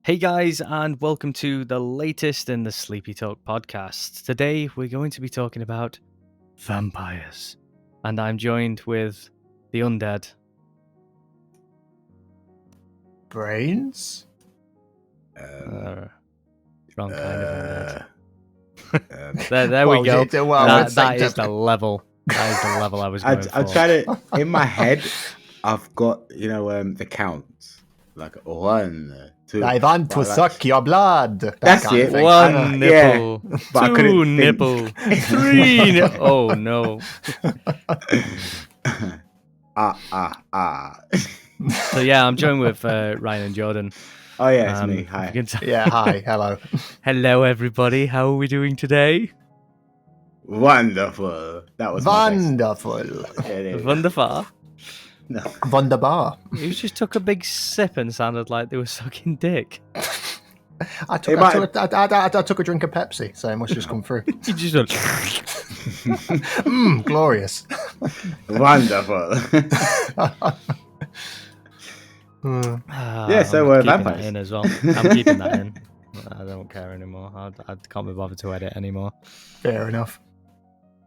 Hey guys, and welcome to the latest in the SleepyTalk podcast. Today we're going to be talking about vampires, and I'm joined with the undead. Brains? Wrong kind of undead. There we go. That is the level. That is the level I was going for. I'm trying to, in my head, I've got, the counts. Like 1, 2. I want to suck your blood. That's it. 1 nipple, but 2 nipple, 3 nipple. Oh no. So yeah, I'm joined with Ryan and Jordan. Oh yeah, it's me. Hi. Yeah, hi. Hello. Hello everybody. How are we doing today? Wonderful. That was wonderful. Wonderful. No. Wunderbar. You just took a big sip and sounded like they were sucking dick. I took a drink of Pepsi, so it must just come through. You just went... glorious. Wonderful. Yeah, so I'm keeping vampires. that in as well. I'm keeping that in. I don't care anymore. I can't be bothered to edit anymore. Fair enough.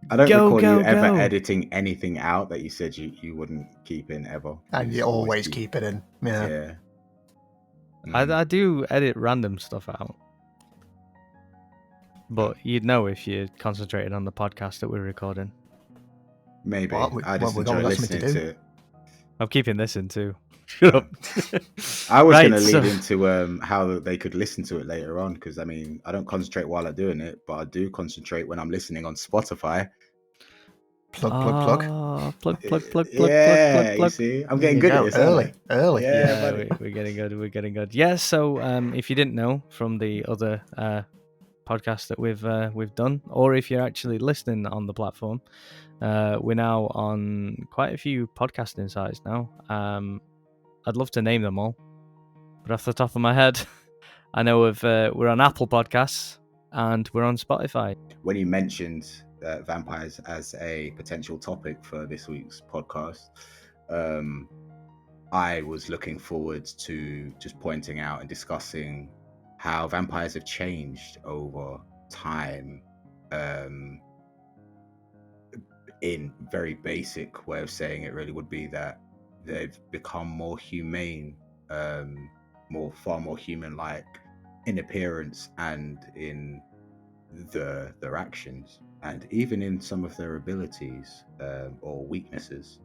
I don't recall you ever editing anything out that you said you wouldn't keep in ever. And you always keep it in. Yeah. I do edit random stuff out. But you'd know if you concentrated on the podcast that we're recording. Maybe. I just enjoy listening to it. I'm keeping this in too. Shut up. I was going to lead into how they could listen to it later on, because I don't concentrate while I'm doing it, but I do concentrate when I'm listening on Spotify. Plug. Yeah, you see, I'm getting good at this. Early. Yeah, we're getting good. Yeah. So, if you didn't know from the other podcast that we've done, or if you're actually listening on the platform, we're now on quite a few podcasting sites now. I'd love to name them all, but off the top of my head, I know we're on Apple Podcasts and we're on Spotify. When you mentioned vampires as a potential topic for this week's podcast, I was looking forward to just pointing out and discussing how vampires have changed over time. In very basic way of saying it really would be that they've become more humane, far more human-like in appearance and in their actions, and even in some of their abilities or weaknesses.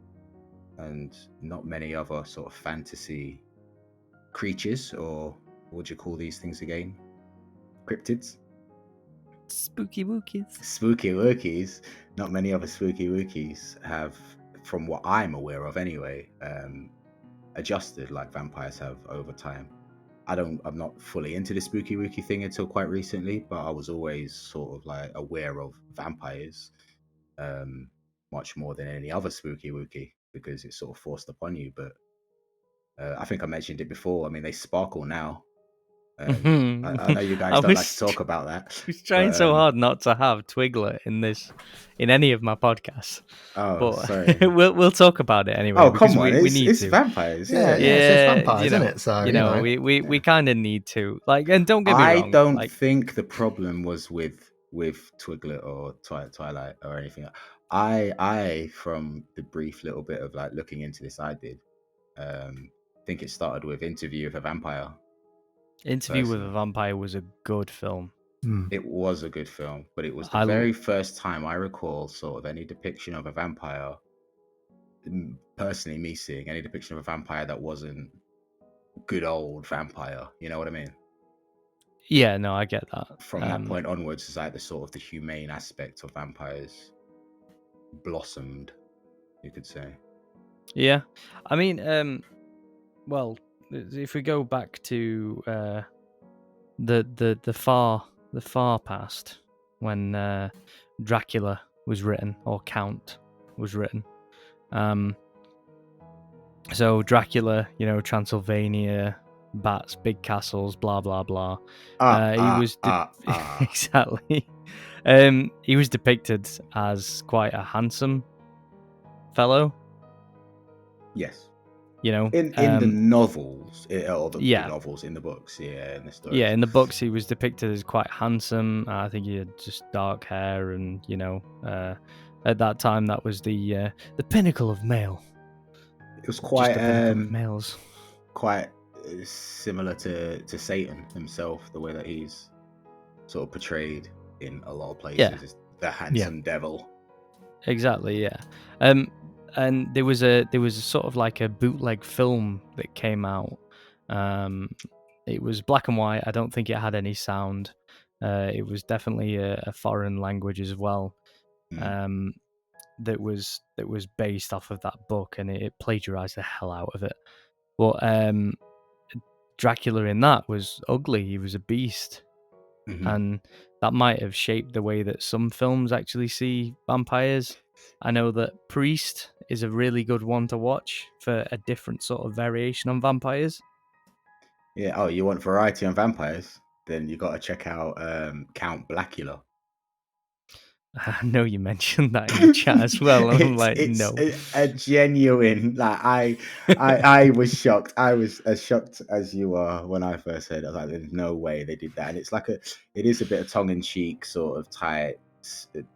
And not many other sort of fantasy creatures, or what would you call these things again? Cryptids? Spooky wookies. Not many other spooky wookies have, from what I'm aware of anyway, adjusted like vampires have over time. I'm not fully into the spooky wookie thing until quite recently, but I was always sort of like aware of vampires much more than any other spooky wookie, because it's sort of forced upon you. But I think I mentioned it before. They sparkle now. I know you guys don't like to talk about that. I was trying so hard not to have Twiglet in any of my podcasts. Oh, but sorry. we'll talk about it anyway. Oh, come on! We need it's to. Vampires. Yeah, it's vampires, isn't it? So we kind of need to. And don't get me wrong. I don't think the problem was with Twiglet or Twilight or anything. I from the brief little bit of looking into this I did, think it started with Interview with a Vampire. Interview with a Vampire was a good film. It was a good film, but it was the very first time I recall sort of any depiction of a vampire, personally me seeing any depiction of a vampire that wasn't good old vampire. You know what I mean? Yeah, no, I get that. From that point onwards, it's like the humane aspect of vampires blossomed, you could say. Yeah. Well, if we go back to the far past, when Dracula was written, or Count was written, so Dracula, Transylvania, bats, big castles, blah blah blah. He was exactly. He was depicted as quite a handsome fellow. Yes. in the novels, or the yeah, novels in the books, in the stories. Yeah, in the books he was depicted as quite handsome. I think he had just dark hair, and at that time that was the pinnacle of male. It was Just quite the pinnacle of males. quite similar to Satan himself, the way that he's sort of portrayed in a lot of places, is the handsome devil. Exactly, yeah. And there was a sort of like a bootleg film that came out. It was black and white. I don't think it had any sound. It was definitely a foreign language as well. That was based off of that book, and it plagiarized the hell out of it. But Dracula in that was ugly. He was a beast. And that might have shaped the way that some films actually see vampires. I know that Priest is a really good one to watch for a different sort of variation on vampires. Yeah. Oh, you want variety on vampires? Then you got to check out Count Blackula. I know you mentioned that in the chat as well. And I'm like, it's no. a genuine, like, I was shocked. I was as shocked as you are when I first heard it. I was like, there's no way they did that. And it's like it is a bit of tongue-in-cheek sort of tight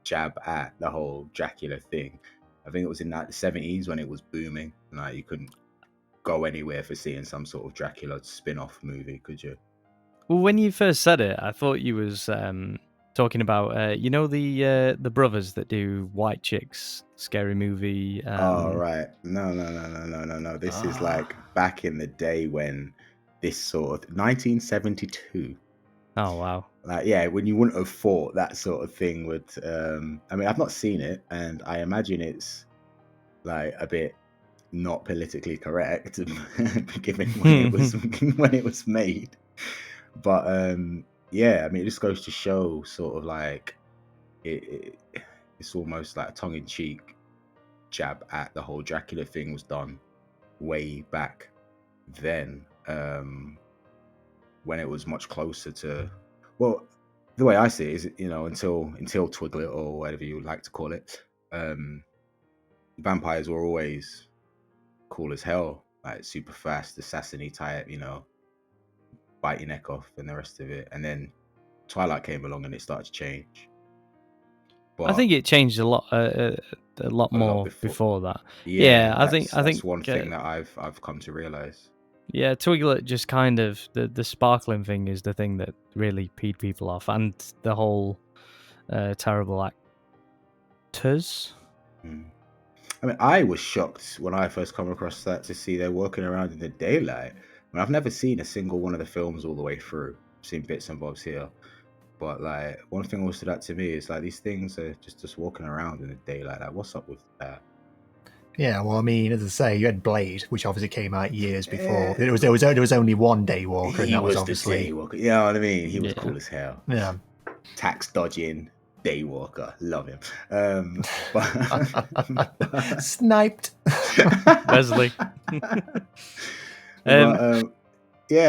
jab at the whole Dracula thing. I think it was in like the 70s when it was booming. Like, you couldn't go anywhere for seeing some sort of Dracula spin-off movie, could you? Well, when you first said it, I thought you was talking about the brothers that do White Chicks scary movie. Oh, right. No. This is like back in the day when this sort of 1972. Oh, wow. Like, yeah, when you wouldn't have thought that sort of thing would. I mean, I've not seen it, and I imagine it's like a bit not politically correct, given when it was made. But yeah, I mean, it just goes to show, sort of like it's almost like a tongue-in-cheek jab at the whole Dracula thing was done way back then, when it was much closer to, well, the way I see it is, until Twiglet, or whatever you like to call it, vampires were always cool as hell, like super fast, assassin-y type, bite your neck off and the rest of it. And then Twilight came along and it started to change. But I think it changed a lot more before that. Yeah, I think that's one thing that I've come to realize. Yeah, Twiglet just kind of the sparkling thing is the thing that really peed people off, and the whole terrible actors. I mean, I was shocked when I first come across that to see they're walking around in the daylight. I mean, I've never seen a single one of the films all the way through. I've seen bits and bobs here. But like, one thing that stood out to me is like, these things are just walking around in the daylight. Like, what's up with that? Yeah, well, I mean, as I say, you had Blade, which obviously came out years before. There was only one Daywalker, and that was obviously the Daywalker. You know what I mean? He was cool as hell. Yeah, tax dodging Daywalker, love him. Sniped. Wesley. Yeah,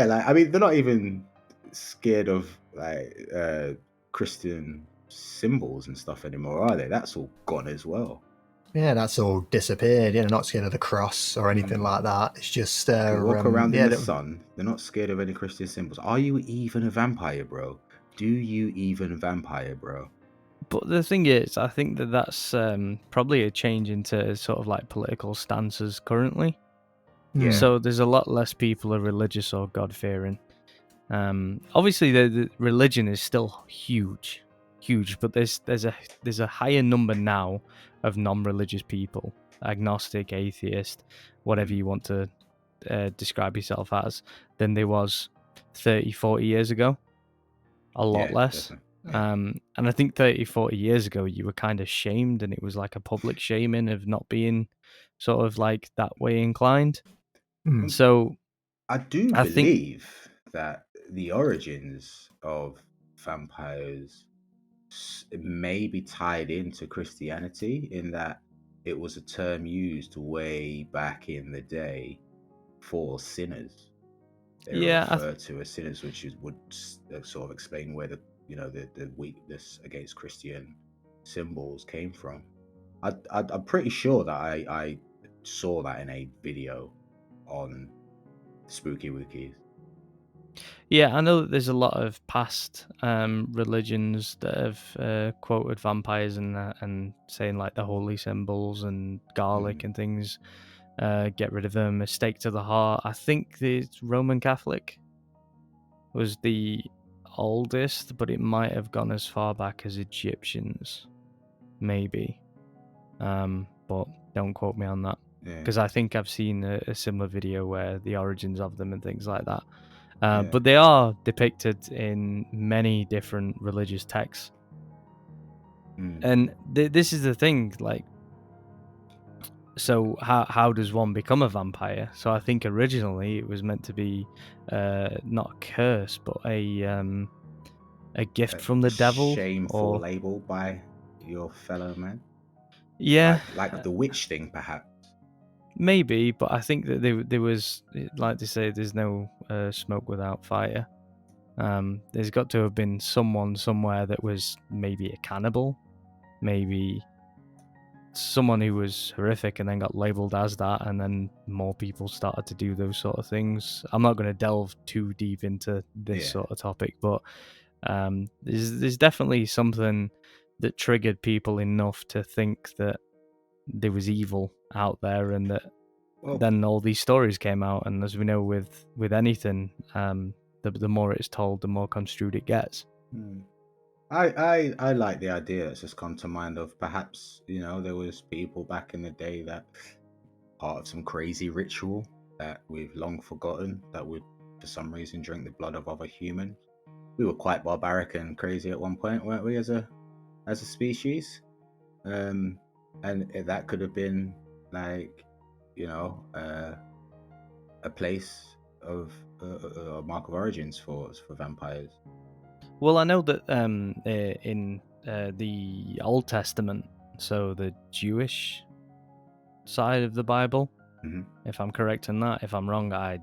like, I mean, they're not even scared of like Christian symbols and stuff anymore, are they? That's all gone as well. Yeah, that's all disappeared. Yeah, they're not scared of the cross or anything like that. It's just walk around in the sun. They're not scared of any Christian symbols. Are you even a vampire, bro? Do you even vampire, bro? But the thing is, I think that's probably a change into sort of like political stances currently. Yeah. So there's a lot less people are religious or God-fearing. Obviously, the religion is still huge, but there's a higher number now of non-religious people, agnostic, atheist, whatever you want to describe yourself as, than there was 30, 40 years ago. A lot less. Yeah. And I think 30, 40 years ago, you were kind of shamed, and it was like a public shaming of not being sort of like that way inclined. So I believe that the origins of vampires may be tied into Christianity, in that it was a term used way back in the day for sinners. They were referred to as sinners, which would sort of explain where the weakness against Christian symbols came from. I'm pretty sure that I saw that in a video on spooky wikis. Yeah, I know that there's a lot of past religions that have quoted vampires and saying like the holy symbols and garlic and things. Get rid of them. A stake to the heart. I think the Roman Catholic was the oldest, but it might have gone as far back as Egyptians, maybe. But don't quote me on that, because I think I've seen a similar video where the origins of them and things like that. But they are depicted in many different religious texts. And this is the thing, like, so how does one become a vampire? So I think originally it was meant to be not a curse, but a gift from the devil, shameful label by your fellow man. Yeah, like the witch thing, perhaps. Maybe, but I think that there was, like they say, there's no smoke without fire. There's got to have been someone somewhere that was maybe a cannibal, maybe someone who was horrific and then got labelled as that, and then more people started to do those sort of things. I'm not going to delve too deep into this sort of topic, but there's definitely something that triggered people enough to think that there was evil out there, and that then all these stories came out. And as we know with anything, the more it's told, the more construed it gets. I like the idea that's just come to mind of perhaps, there was people back in the day that part of some crazy ritual that we've long forgotten, that would for some reason drink the blood of other humans. We were quite barbaric and crazy at one point, weren't we, as a species? And that could have been like, a place of a mark of origins for vampires. Well, I know that in the Old Testament, so the Jewish side of the Bible, if I'm correct in that. If I'm wrong, I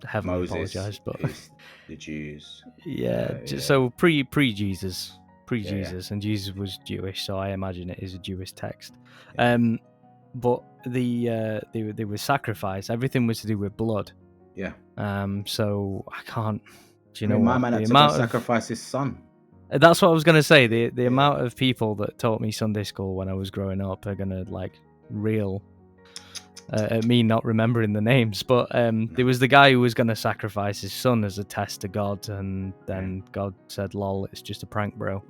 heavily apologize. But the Jews, so pre-Jesus, and Jesus was Jewish, so I imagine it is a Jewish text. But they were sacrificed. Everything was to do with blood. Yeah. So I can't. Do you know my what? man had to go sacrifice his son. That's what I was gonna say. The amount of people that taught me Sunday school when I was growing up are gonna reel at me not remembering the names. But there was the guy who was gonna sacrifice his son as a test to God, and then God said, "Lol, it's just a prank, bro."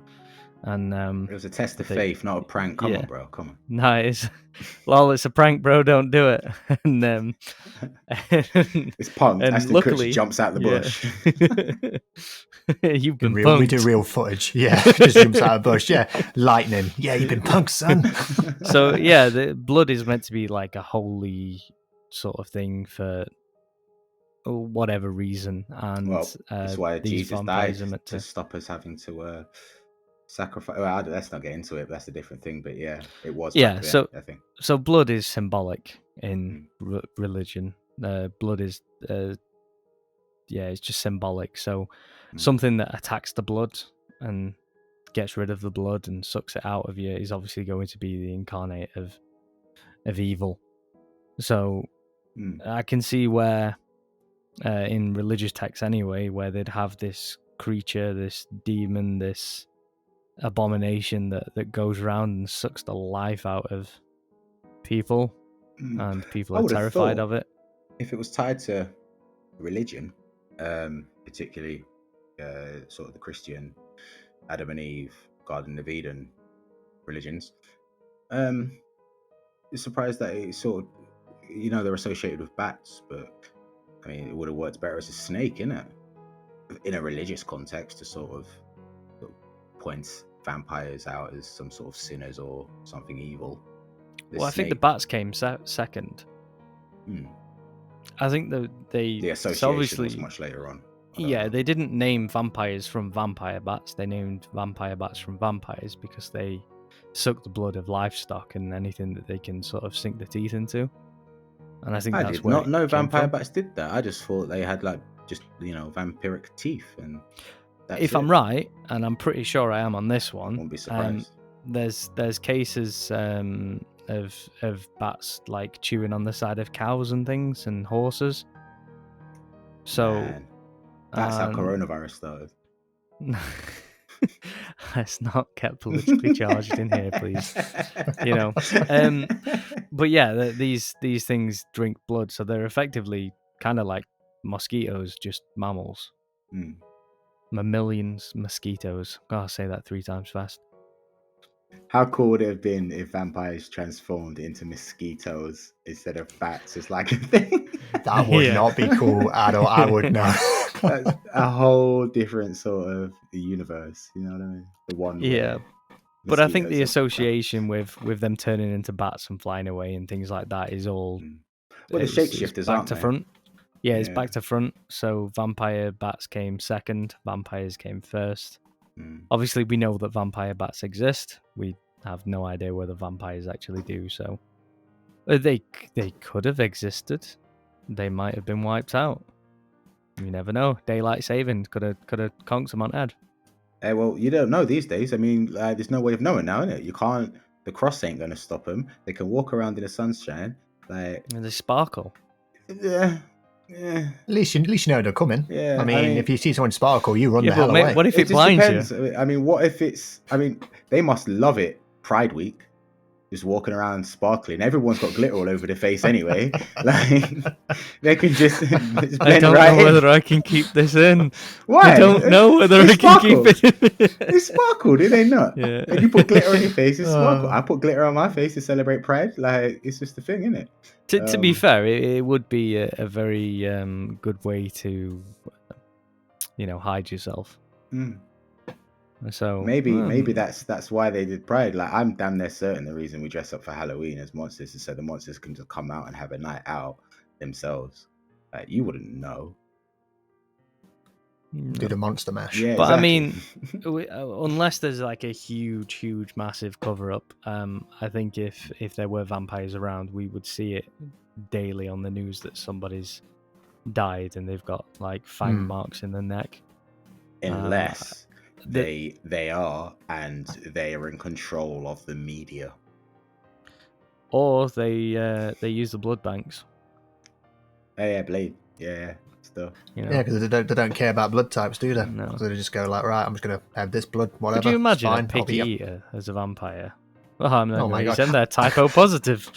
And it was a test of faith, not a prank. Come on, bro. Come on. Nice. Lol, it's a prank, bro. Don't do it. And it's punked. And Ashton luckily, Kutcher jumps out the bush. You've been punked. We do real footage. Yeah, just jumps out of the bush. Yeah, lightning. Yeah, you've been punked, son. So yeah, the blood is meant to be like a holy sort of thing for whatever reason, and that's why these Jesus vampires died are meant to stop us having to sacrifice. Well, let's not get into it. That's a different thing. But yeah, it was. Yeah. Then, I think so. Blood is symbolic in religion. Blood is it's just symbolic. So something that attacks the blood and gets rid of the blood and sucks it out of you is obviously going to be the incarnate of evil. So I can see where in religious texts anyway, where they'd have this creature, this demon, this abomination that goes around and sucks the life out of people, and people are terrified of it. If it was tied to religion, particularly sort of the Christian Adam and Eve, Garden of Eden religions, it's surprised that it's sort of, they're associated with bats, but I mean, it would have worked better as a snake, innit? In a religious context, to sort of point vampires out as some sort of sinners or something evil. I think the bats came second. I think the association was much later on. They didn't name vampires from vampire bats. They named vampire bats from vampires because they suck the blood of livestock and anything that they can sort of sink their teeth into. And I think I that's did where not know vampire from. bats did that. I just thought they had vampiric teeth. And if I'm right, and I'm pretty sure I am on this one, won't be surprised. There's cases of bats like chewing on the side of cows and things and horses. So Man, that's how coronavirus started. Let's not get politically charged in here, please. You know, but yeah, these things drink blood, so they're effectively kind of like mosquitoes, just mammals. Mm. Mammalians, mosquitoes. Gotta say that 3 times fast. How cool would it have been if vampires transformed into mosquitoes instead of bats? It's like a thing. That would not be cool at all. I would not. That's a whole different sort of universe. You know what I mean? The one. Yeah. where But I think the mosquitoes are- association with them turning into bats and flying away and things like that is all. Well, the it's shapeshifters back aren't to they? front. Yeah, it's Yeah. back to front. So vampire bats came second. Vampires came first. Mm. Obviously, we know that vampire bats exist. We have no idea whether vampires actually do. So they could have existed. They might have been wiped out. You never know. Daylight savings could have conked them on head. Well, you don't know these days. I mean, there's no way of knowing now, innit? You can't. The cross ain't gonna stop them. They can walk around in the sunshine. Like, And they sparkle. yeah. At least you know they're coming. Yeah, I mean, if you see someone sparkle, you run the hell but away. what if it just blinds depends. you? I mean, what if it's? I mean, they must love it. Pride Week, just walking around sparkling. Everyone's got glitter all over their face anyway. Like they can just blend I don't right know in. whether I can keep this in. Why? I don't know whether They I can keep it in. They sparkle, do they not? Yeah. If you put glitter on your face, it's sparkle. Oh. I put glitter on my face to celebrate Pride. Like it's just a thing, isn't it? To be fair, it would be a very good way to, hide yourself. Mm. So Maybe that's why they did Pride. Like I'm damn near certain the reason we dress up for Halloween as monsters is so the monsters can just come out and have a night out themselves. Like you wouldn't know. Do the monster mash. Yeah, But exactly. I mean, unless there's like a huge, massive cover up, I think if there were vampires around, we would see it daily on the news that somebody's died and they've got like fang marks in the neck. Unless they are and they are in control of the media. Or they use the blood banks. Oh, yeah, Blade. Yeah, stuff. Yeah, because they don't care about blood types, do they? No. So they just go like, right, I'm just going to have this blood, whatever. Could you imagine it's fine. a picky eater as a vampire? Oh, I'm not Oh my going to God. send that typo positive.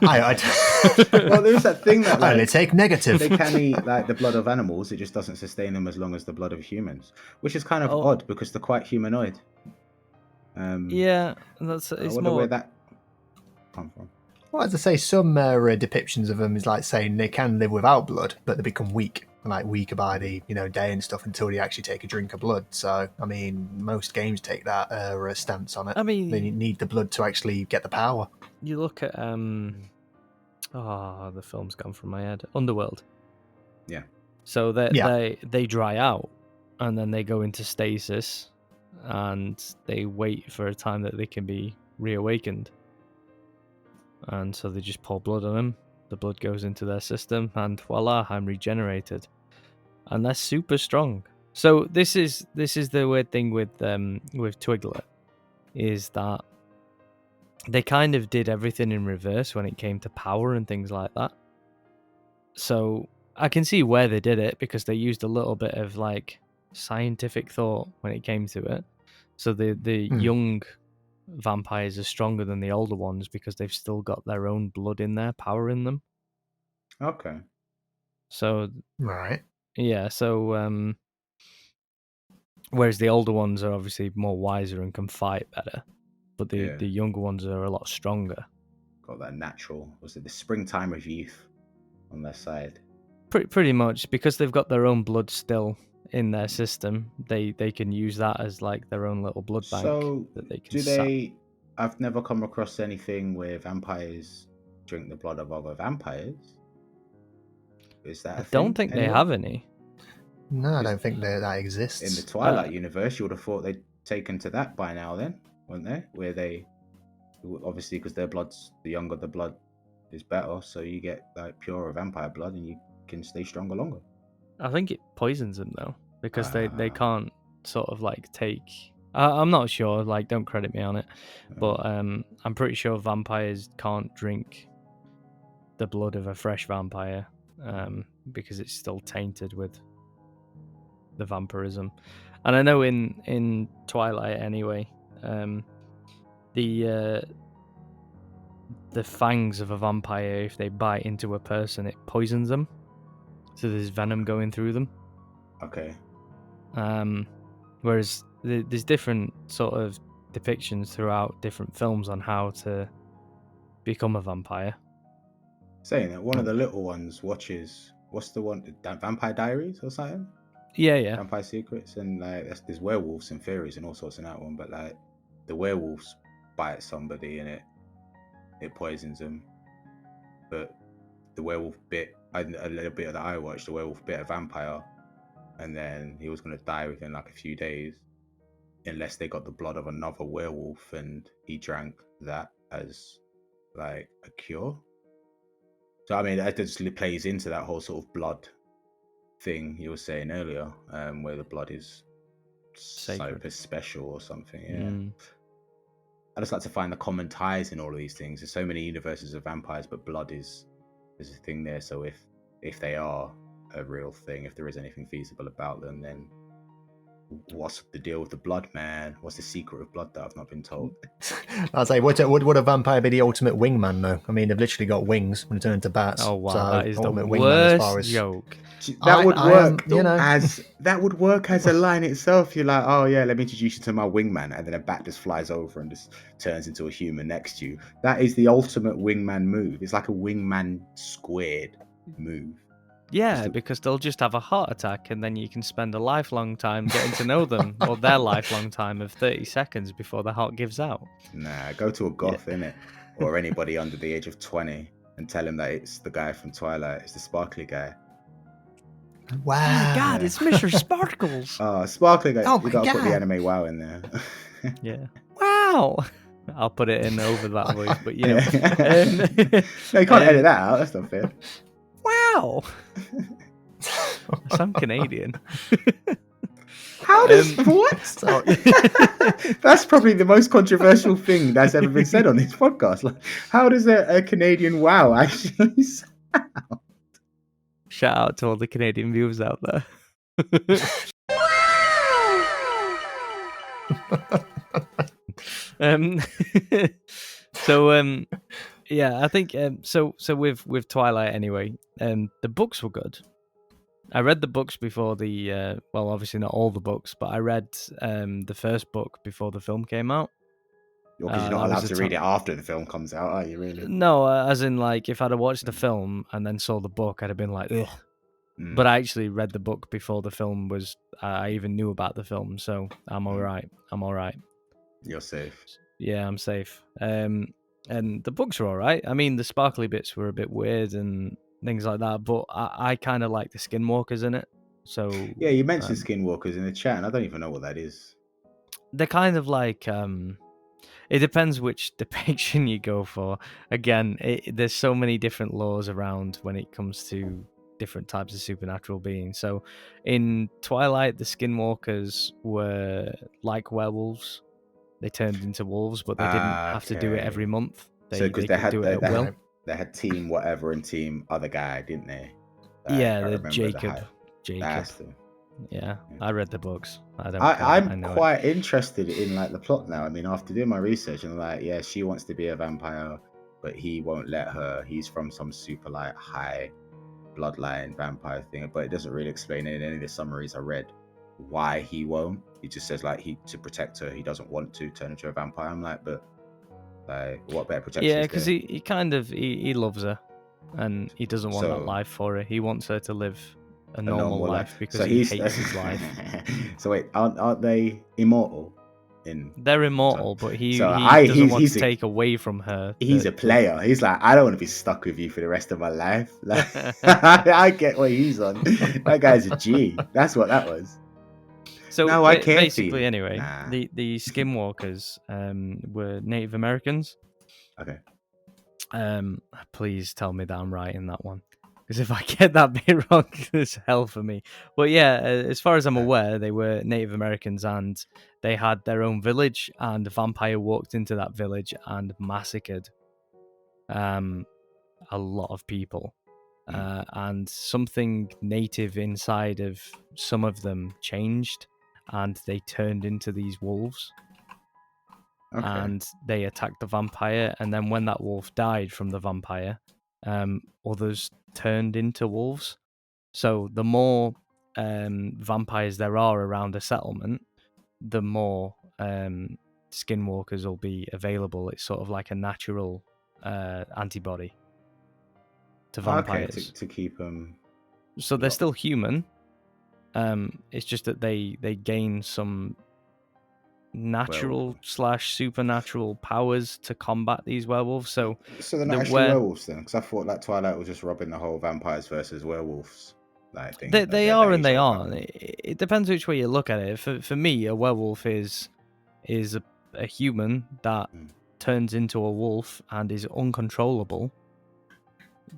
Well, there's that thing that I only like, take negative. they can eat like the blood of animals. It just doesn't sustain them as long as the blood of humans, which is kind of odd because they're quite humanoid. Yeah, it's I wonder more. where that come from. Well, as I say, some depictions of them is like saying they can live without blood, but they become weak, like weaker by the day and stuff until they actually take a drink of blood. So, I mean, most games take that stance on it. I mean, they need the blood to actually get the power. You look at the film's gone from my head. Underworld. Yeah. So they dry out, and then they go into stasis, and they wait for a time that they can be reawakened. And so they just pour blood on them. The blood goes into their system, and voila, I'm regenerated. And they're super strong. So this is the weird thing with Twiglet, is that they kind of did everything in reverse when it came to power and things like that. So I can see where they did it, because they used a little bit of like scientific thought when it came to it. So the young vampires are stronger than the older ones because they've still got their own blood in there, power in them. Okay. So Right. yeah, so whereas the older ones are obviously more wiser and can fight better, but the younger ones are a lot stronger. Got that natural, was it the springtime of youth on their side? Pretty much, because they've got their own blood still in their system, they can use that as like their own little blood bank. So that they can do they? I've never come across anything where vampires drink the blood of other vampires. Is that? I don't think they have any. No, I don't think that exists. In the Twilight universe, you would have thought they'd taken to that by now, then, wouldn't they? Where they, obviously, because their blood's, the younger the blood is better, so you get like pure vampire blood, and you can stay stronger longer. I think it poisons them though, because they can't sort of like take. I'm not sure. Like, don't credit me on it, but I'm pretty sure vampires can't drink the blood of a fresh vampire, because it's still tainted with the vampirism. And I know in Twilight anyway, the fangs of a vampire, if they bite into a person, it poisons them. So there's venom going through them. Okay. Whereas there's different sort of depictions throughout different films on how to become a vampire. Saying that, one of the little ones watches, what's the one, Vampire Diaries or something? Yeah. Vampire Secrets, and like there's werewolves and fairies and all sorts in that one, but like the werewolves bite somebody and it poisons them, but the werewolf bit a little bit that I watched, the werewolf bit a vampire, and then he was going to die within like a few days unless they got the blood of another werewolf, and he drank that as like a cure. So I mean, that just plays into that whole sort of blood thing you were saying earlier, where the blood is Sacred. super special or something. Yeah. I just like to find the common ties in all of these things. There's so many universes of vampires, but blood is a thing there. So if they are a real thing, if there is anything feasible about them, then what's the deal with the blood, man? What's the secret of blood that I've not been told? I'd say, would a vampire be the ultimate wingman, though? I mean, they've literally got wings when they turn into bats. Oh wow, so that is the ultimate wingman worst as far as... joke. That would work as that would work as a line itself. You're like, oh yeah, let me introduce you to my wingman, and then a bat just flies over and just turns into a human next to you. That is the ultimate wingman move. It's like a wingman squared move. Yeah, because they'll just have a heart attack, and then you can spend a lifelong time getting to know them, or their lifelong time of 30 seconds before the heart gives out. Nah, go to a goth, innit? Or anybody under the age of 20 and tell him that it's the guy from Twilight, it's the sparkly guy. Wow. Oh my god, it's Mr. Sparkles. Oh, sparkly guy. Oh you my gotta put God. the anime wow in there. Yeah. Wow. I'll put it in over that voice, but you know. No, you can't edit that out. That's not fair. Wow. I'm Canadian. How does what? That's probably the most controversial thing that's ever been said on this podcast. Like, how does a Canadian wow actually sound? Shout out to all the Canadian viewers out there. Yeah, I think so with Twilight anyway, the books were good. I read the books before the well, obviously not all the books, but I read the first book before the film came out. Because you're not allowed to read it after the film comes out, are you really? No, as in like if I'd have watched the film and then saw the book, I'd have been like, ugh. But I actually read the book before the film was. I even knew about the film, so I'm all right. I'm all right. You're safe. Yeah, I'm safe. And the books are all right. I mean, the sparkly bits were a bit weird and things like that, but I kind of like the skinwalkers in it. So yeah, you mentioned skinwalkers in the chat, and I don't even know what that is. They're kind of like it depends which depiction you go for. Again, there's so many different laws around when it comes to different types of supernatural beings. So in Twilight, the skinwalkers were like werewolves. They turned into wolves, but they didn't have to do it every month. They could do it at will. They had team whatever and team other guy, didn't they? Yeah, the Jacob. Yeah, I read the books. I'm quite interested in like the plot now. I mean, after doing my research, and like, yeah, she wants to be a vampire, but he won't let her. He's from some super like high bloodline vampire thing, but it doesn't really explain in any of the summaries I read why he won't. He just says like to protect her, he doesn't want to turn into a vampire. I'm like, but like, what better protection? Yeah, because he kind of he loves her, and he doesn't want that life for her. He wants her to live a normal life because he hates his life. So wait, aren't they immortal? They're immortal, but he doesn't want to take away from her. He's a player. He's like, I don't want to be stuck with you for the rest of my life. Like, I get what he's on. That guy's a G. That's what that was. So no, I can't basically, anyway, the skinwalkers were Native Americans. Okay. Please tell me that I'm right in that one. Because if I get that bit wrong, it's hell for me. But yeah, as far as I'm aware, they were Native Americans and they had their own village, and a vampire walked into that village and massacred a lot of people. And something native inside of some of them changed, and they turned into these wolves. Okay. And they attacked the vampire, and then when that wolf died from the vampire, others turned into wolves. So the more vampires there are around a settlement, the more skinwalkers will be available. It's sort of like a natural antibody to vampires. Okay, to keep them. So they're still human. It's just that they gain some natural / supernatural powers to combat these werewolves. So they're not actually werewolves then, because I thought like Twilight was just robbing the whole vampires versus werewolves like thing. They are and they aren't. It depends which way you look at it. For me, a werewolf is a human that turns into a wolf and is uncontrollable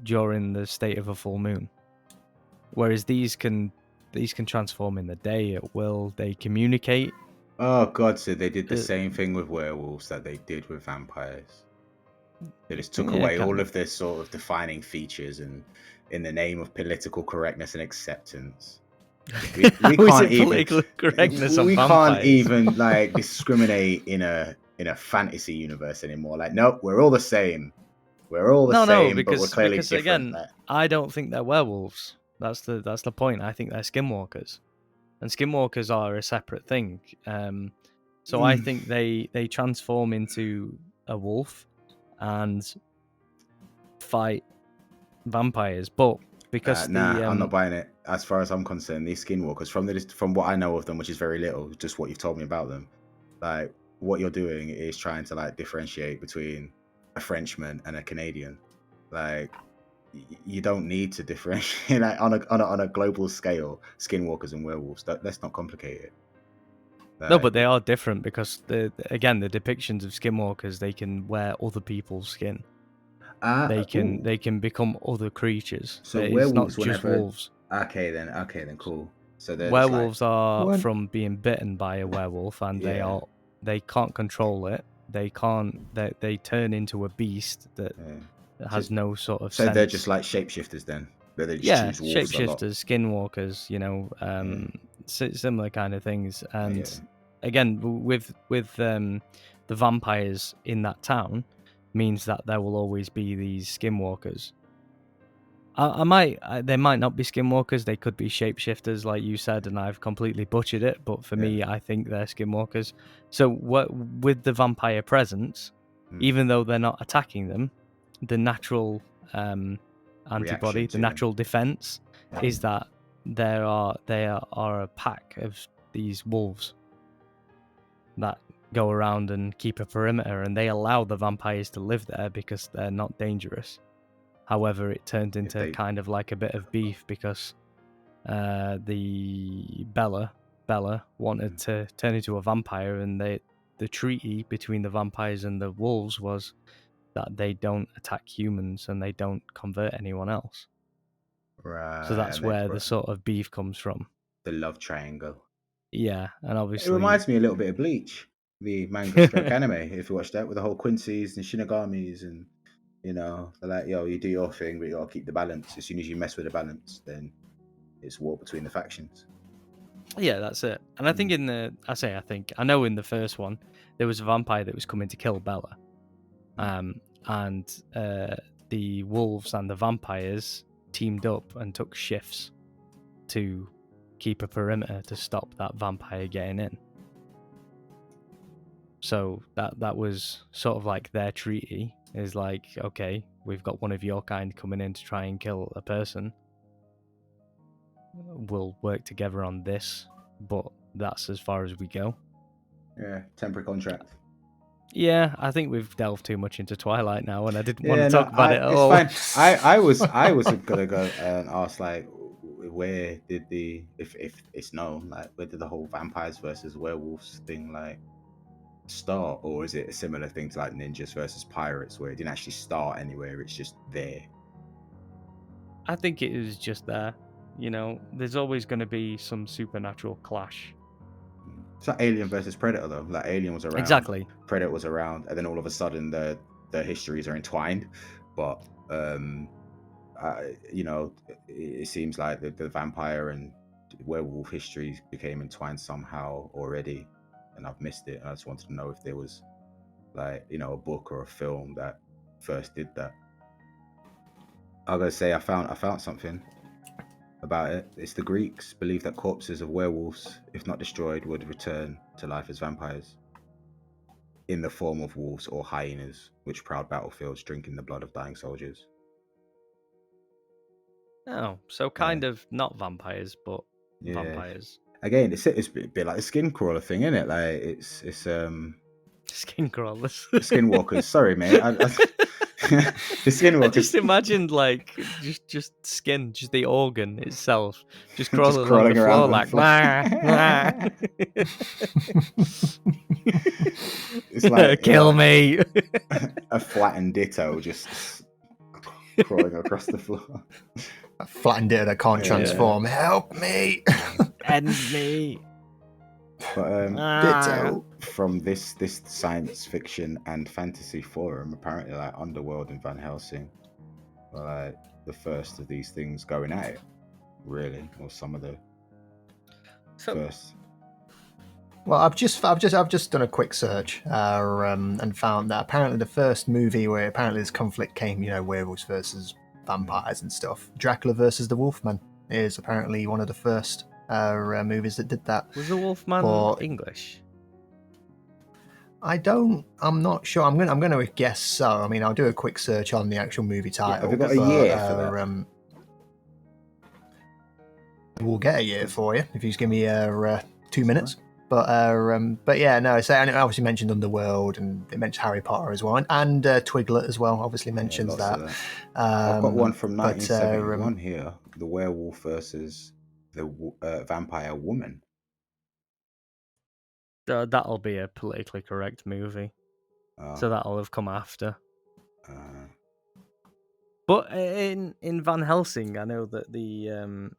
during the state of a full moon. Whereas these can transform in the day at will. They communicate. Oh god, so they did the same thing with werewolves that they did with vampires. They just took away all of their sort of defining features, and in the name of political correctness and acceptance, we can't even like discriminate in a fantasy universe anymore. Like, nope, we're all the same. We're all the same, because, but we're clearly because different. Again, I don't think they're werewolves. That's the point. I think they're skinwalkers. And skinwalkers are a separate thing. So I think they transform into a wolf and fight vampires. But because I'm not buying it. As far as I'm concerned, these skinwalkers, from what I know of them, which is very little, just what you've told me about them, like what you're doing is trying to like differentiate between a Frenchman and a Canadian. Like, you don't need to differentiate like on a global scale skinwalkers and werewolves. Let's not complicate it. No, but they are different because the depictions of skinwalkers, they can wear other people's skin. They can become other creatures. So it's werewolves, not just wolves. Okay then, cool. So werewolves are from being bitten by a werewolf, and they can't control it. They turn into a beast that has no sort of sense. They're just like shapeshifters then. They just choose shapeshifters, skinwalkers, similar kind of things. And again, with the vampires in that town, means that there will always be these skinwalkers. They might not be skinwalkers. They could be shapeshifters, like you said, and I've completely butchered it. But for me, I think they're skinwalkers. So with the vampire presence, even though they're not attacking them, the natural antibody, the natural defense, is that they are a pack of these wolves that go around and keep a perimeter, and they allow the vampires to live there because they're not dangerous. However, it turned into kind of like a bit of beef because the Bella wanted to turn into a vampire, and the treaty between the vampires and the wolves was that they don't attack humans and they don't convert anyone else. Right. So that's where the sort of beef comes from. The love triangle. Yeah, and obviously it reminds me a little bit of Bleach, the manga stroke anime. If you watch that, with the whole Quincy's and Shinigamis, and they're like, yo, you do your thing, but you gotta keep the balance. As soon as you mess with the balance, then it's war between the factions. Yeah, that's it. And I think I know in the first one there was a vampire that was coming to kill Bella. And the wolves and the vampires teamed up and took shifts to keep a perimeter to stop that vampire getting in. So that was sort of like their treaty, is like, okay, we've got one of your kind coming in to try and kill a person. We'll work together on this, but that's as far as we go. Yeah, temporary contract. Yeah, I think we've delved too much into Twilight now, and I didn't want to talk about it at all. It's fine. I was gonna go and ask, like, where did if it's known, like, where did the whole vampires versus werewolves thing like start, or is it a similar thing to like ninjas versus pirates, where it didn't actually start anywhere? It's just there. I think it is just there. You know, there's always going to be some supernatural clash. It's like Alien versus Predator, though. Like Alien was around, Exactly. Predator was around, and then all of a sudden the histories are entwined. But you know, it seems like the vampire and werewolf history became entwined somehow already, and I've missed it. I just wanted to know if there was, like, you know, a book or a film that first did that. I'm gonna say I found something about it. It's the Greeks believed that corpses of werewolves, if not destroyed, would return to life as vampires in the form of wolves or hyenas, which prowled battlefields, drinking the blood of dying soldiers. Oh, so kind of not vampires, but Yeah. vampires. Again, it's a bit like a skin crawler thing, isn't it? Like it's Skin crawlers. skinwalkers. Sorry, mate. The skinwalkers. I just imagined like just skin, just the organ itself, just crawling along the floor like it's like kill me. A flattened ditto just crawling across the floor. A flattened ditto that can't transform. Help me! End me. But Ditto. from this science fiction and fantasy forum, apparently like Underworld and Van Helsing were like the first of these things going at it, really, or some of the first. Well, I've just done a quick search and found that apparently the first movie where apparently this conflict came, you know, werewolves versus vampires and stuff, Dracula versus the Wolfman, is apparently one of the first movies that did that. Was the Wolfman English? I'm not sure. I'm gonna guess so. I mean, I'll do a quick search on the actual movie title. Have we got a year for that? We'll get a year for you if you just give me 2 minutes. But yeah, no. So and it obviously mentioned Underworld, and it mentioned Harry Potter as well, and Twiglet as well. Obviously mentions that. I've got one from 1971 here: The Werewolf versus the Vampire Woman. That'll be a politically correct movie, so that'll have come after. But in Van Helsing, I know that the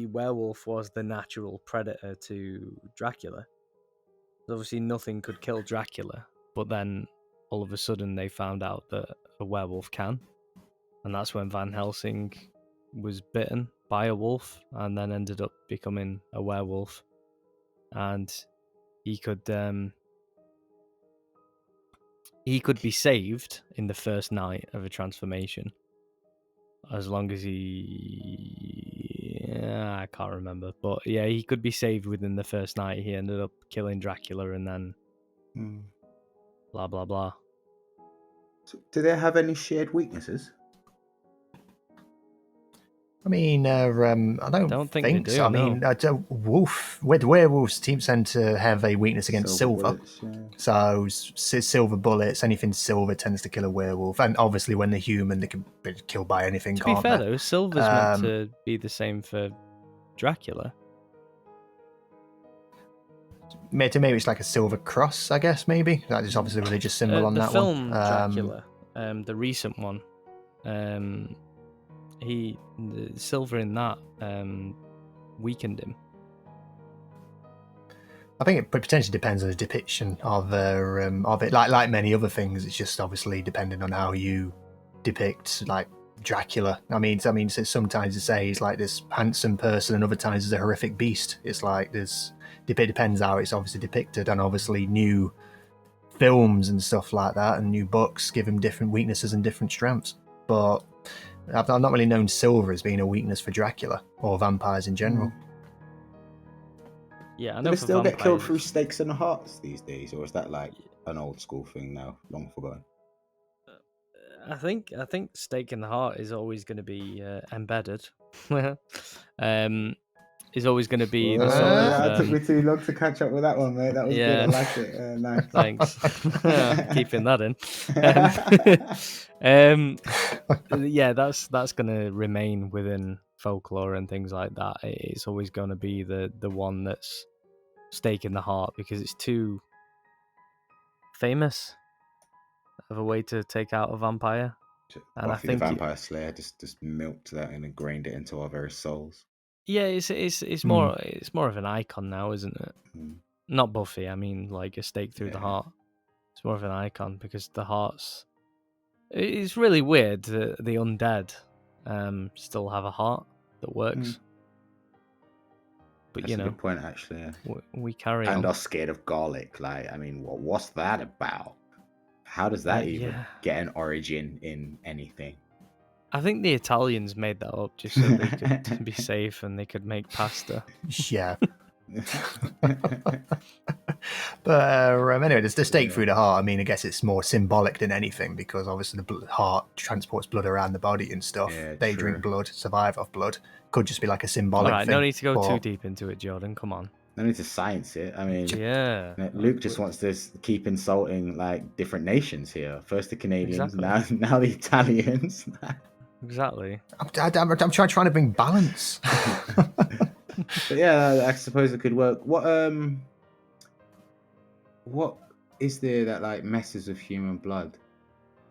werewolf was the natural predator to Dracula. Obviously, nothing could kill Dracula, but then all of a sudden they found out that a werewolf can, and that's when Van Helsing was bitten by a wolf and then ended up becoming a werewolf, and he could be saved in the first night of a transformation, as long as I can't remember, but yeah, he could be saved within the first night. He ended up killing Dracula and then blah blah blah. So, do they have any shared weaknesses? I mean, I don't think they do, so. No. I mean, werewolves tend to have a weakness against silver. Bullets, yeah. So silver bullets, anything silver tends to kill a werewolf. And obviously, when they're human, they can be killed by anything. To be fair, though, silver's meant to be the same for Dracula. To maybe it's like a silver cross, I guess. Maybe that is obviously a religious symbol on that film one. Dracula, the recent one, the silver in that weakened him. I think it potentially depends on the depiction of it. Like many other things, it's just obviously depending on how you depict like Dracula. I mean, sometimes they say he's like this handsome person, and other times he's a horrific beast. It's like it depends how it's obviously depicted, and obviously new films and stuff like that, and new books give him different weaknesses and different strengths. But I've not really known silver as being a weakness for Dracula or vampires in general. Yeah, I know. Do they still vampires, get killed through stakes and hearts these days, or is that like an old school thing now, long forgotten? I think stake in the heart is always going to be embedded. Is always going to be the sort of. It took me too long to catch up with that one, mate. That was good. I like it. Nice. Thanks. Keeping that in. Yeah, that's going to remain within folklore and things like that. It's always going to be the one that's stake in the heart, because it's too famous of a way to take out a vampire. And I Buffy the think Vampire Slayer just milked that and ingrained it into our very souls. yeah, it's more of an icon now, isn't it? Mm. Not Buffy. I mean, like a stake through the Yeah. heart. It's more of an icon because the hearts. It's really weird that the undead still have a heart that works. But That's a good point, actually. Yeah. we carry And on. are scared of garlic. Like, I mean, what's that about? How does that even get an origin in anything? I think the Italians made that up just so they could be safe and they could make pasta. Yeah. But anyway, there's the stake through the heart. I mean, I guess it's more symbolic than anything because obviously the heart transports blood around the body and stuff. Yeah, they true. drink blood, survive off blood. Could just be like a symbolic All right, thing. no need to go too deep into it, Jordan. Come on. No need to science it. I mean, yeah. Luke just wants to keep insulting like different nations here. First the Canadians, Exactly. now the Italians. Exactly. I'm trying to bring balance. But yeah, I suppose it could work. What is there that like messes with human blood?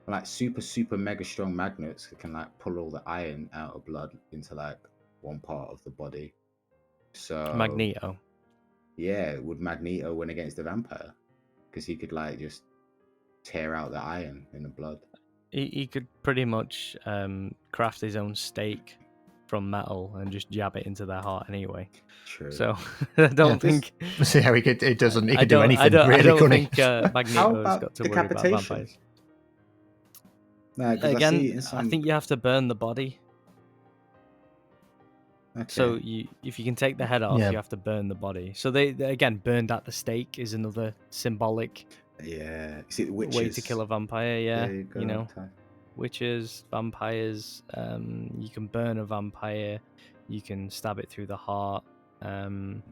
Like super mega strong magnets that can like pull all the iron out of blood into like one part of the body. So Magneto. Yeah, would Magneto win against the vampire? Because he could like just tear out the iron in the blood. He could pretty much craft his own stake from metal and just jab it into their heart anyway. True. So I don't think. See how he could do anything. I don't Really, think Magneto's got to worry about vampires. No, Again, I think you have to burn the body. Okay. So if you can take the head off, you have to burn the body. So they again, burned at the stake is another symbolic way to kill a vampire. Yeah, you know, witches, vampires. You can burn a vampire. You can stab it through the heart. That's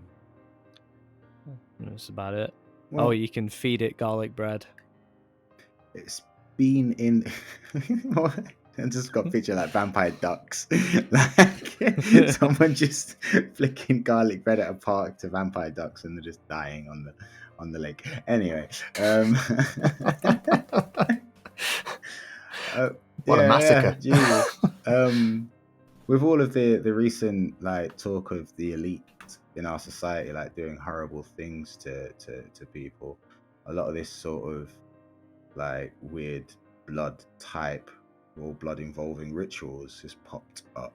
about it. Well, you can feed it garlic bread. It's been in. I just got a picture like vampire ducks, like someone just flicking garlic bread at a park to vampire ducks, and they're just dying on the lake. Anyway, what a massacre! With all of the recent like talk of the elite in our society, like doing horrible things to people, a lot of this sort of like weird blood type or blood involving rituals just popped up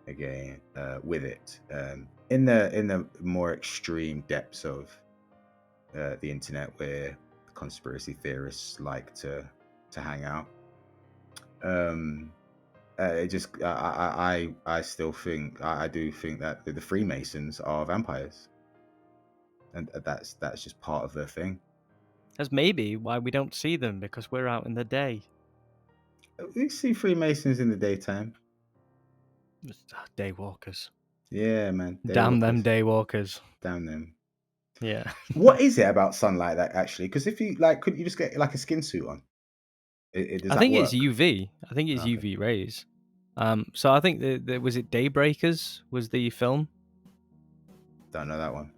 again with it in the more extreme depths of the internet where conspiracy theorists like to hang out. It just I still think I do think that the Freemasons are vampires, and that's just part of their thing. That's maybe why we don't see them, because we're out in the day. We see Freemasons in the daytime. Daywalkers. Yeah, man. Damn them daywalkers. Damn them. Yeah. What is it about sunlight that actually? Because if you like, couldn't you just get like a skin suit on? I think it's UV. I think it's UV rays. So I think was it Daybreakers was the film. Don't know that one.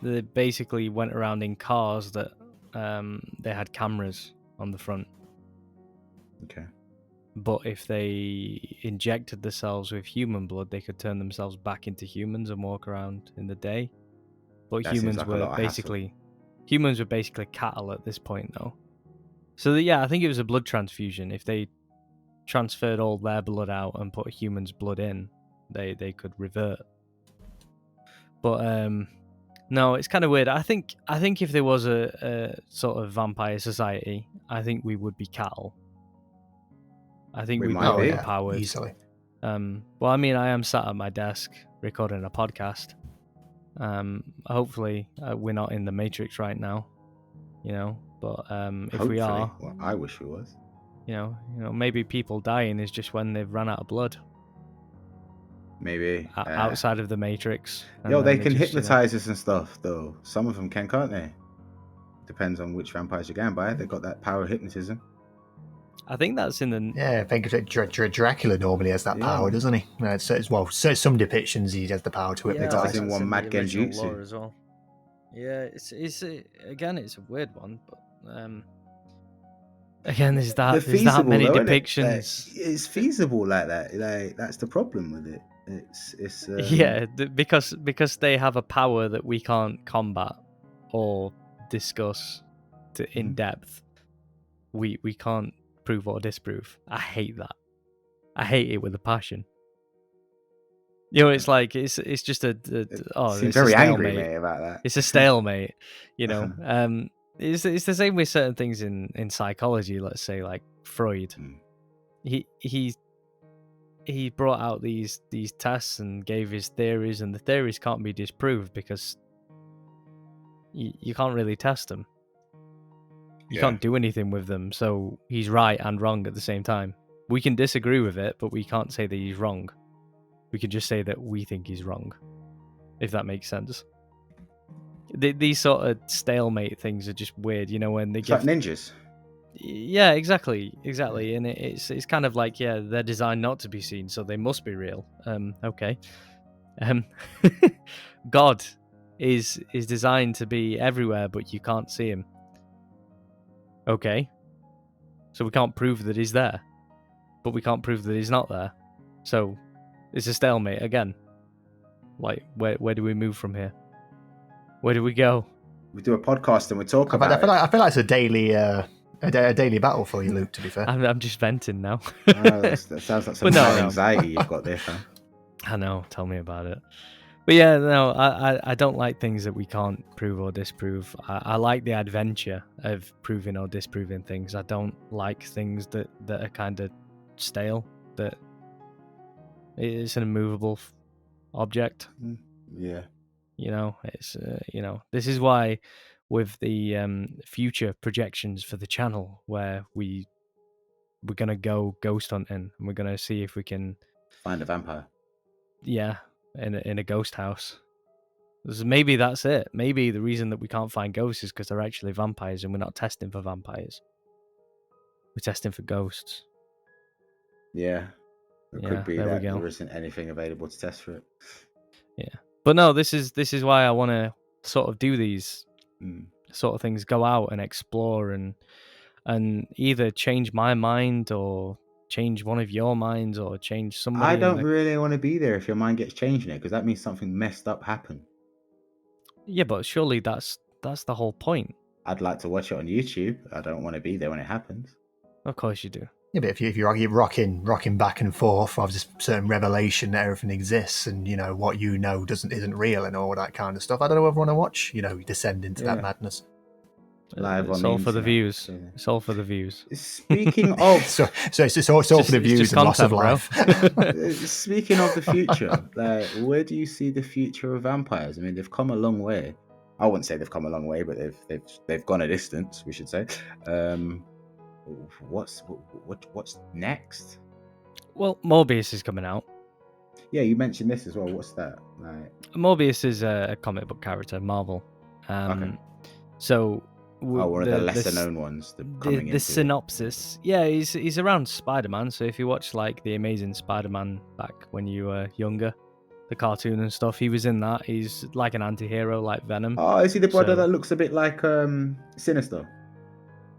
They basically went around in cars that they had cameras on the front. Okay. But if they injected themselves with human blood, they could turn themselves back into humans and walk around in the day. But humans were basically cattle at this point, though. So I think it was a blood transfusion. If they transferred all their blood out and put a human's blood in, they could revert. But no, it's kind of weird. I think if there was a sort of vampire society, I think we would be cattle. I think we'd be overpowered. Easily. Well, I mean, I am sat at my desk recording a podcast. Hopefully, we're not in the Matrix right now, you know. But if we are, well, I wish we was. You know, maybe people dying is just when they've run out of blood. Maybe outside of the Matrix. Yo, they can hypnotize us and stuff, though. Some of them can, can't they? Depends on which vampires you're going by. They've got that power of hypnotism. I think that's in the... Yeah, I think Dracula normally has that power, doesn't he? So some depictions he has the power to hypnotize. In one Mad Genjutsu as well. Yeah, it's a weird one, but Again, there's They're that feasible, many though, isn't it? depictions. It's feasible like that. Like that's the problem with it. It's Yeah, because they have a power that we can't combat or discuss in Mhm. depth. We can't prove or disprove. I hate that. I hate it with a passion. You know, it's like it's just seem it's a very angry, stalemate. mate, about that. It's a stalemate. You know, it's the same with certain things in psychology. Let's say like Freud. Mm. He brought out these tests and gave his theories, and the theories can't be disproved because you can't really test them. You can't do anything with them, so he's right and wrong at the same time. We can disagree with it, but we can't say that he's wrong. We can just say that we think he's wrong, if that makes sense. These sort of stalemate things are just weird, you know, when they It's give... like ninjas. Yeah, exactly. And it's kind of like, yeah, they're designed not to be seen, so they must be real. Okay. God is designed to be everywhere, but you can't see him. Okay. So we can't prove that he's there, but we can't prove that he's not there. So it's a stalemate again. Like, where do we move from here? Where do we go? We do a podcast and we talk I about feel like it's a daily daily battle for you, Luke. To be fair, I'm just venting now. That sounds like some But no, high no. anxiety you've got there, fam. I know. Tell me about it. But yeah, no, I don't like things that we can't prove or disprove. I like the adventure of proving or disproving things. I don't like things that are kind of stale, that it's an immovable object. Yeah. You know, it's this is why with the future projections for the channel, where we're gonna go ghost hunting and we're gonna see if we can Find a vampire. in a ghost house. Maybe that's it. Maybe the reason that we can't find ghosts is because they're actually vampires and we're not testing for vampires. We're testing for ghosts. Yeah. It could be there that we go. there isn't anything available to test for it. Yeah. But no, this is why I want to sort of do these sort of things, go out and explore and either change my mind or change one of your minds or change somebody. I don't really want to be there if your mind gets changed in it, because that means something messed up happened. Yeah, but surely that's the whole point. I'd like to watch it on YouTube. I don't want to be there when it happens. Of course you do. Yeah, but if you're rocking back and forth of this certain revelation that everything exists and you know what you know isn't real and all that kind of stuff, I don't know if I want to watch. You know, descend into that madness. Live on it's the all for the internet. views. Yeah. It's all for the views. Speaking of, so it's all for the views and loss of life. Speaking of the future, like, where do you see the future of vampires? I mean, they've come a long way. I wouldn't say they've come a long way, but they've gone a distance, we should say. What's next? Well, Morbius is coming out. Yeah, you mentioned this as well. What's that? Like, Morbius is a comic book character, Marvel. Okay. So one of the lesser known ones. The synopsis, yeah, he's around Spider-Man. So if you watch like the Amazing Spider-Man back when you were younger, the cartoon and stuff, he was in that. He's like an anti-hero, like Venom. Oh, is he the brother that looks a bit like Sinister?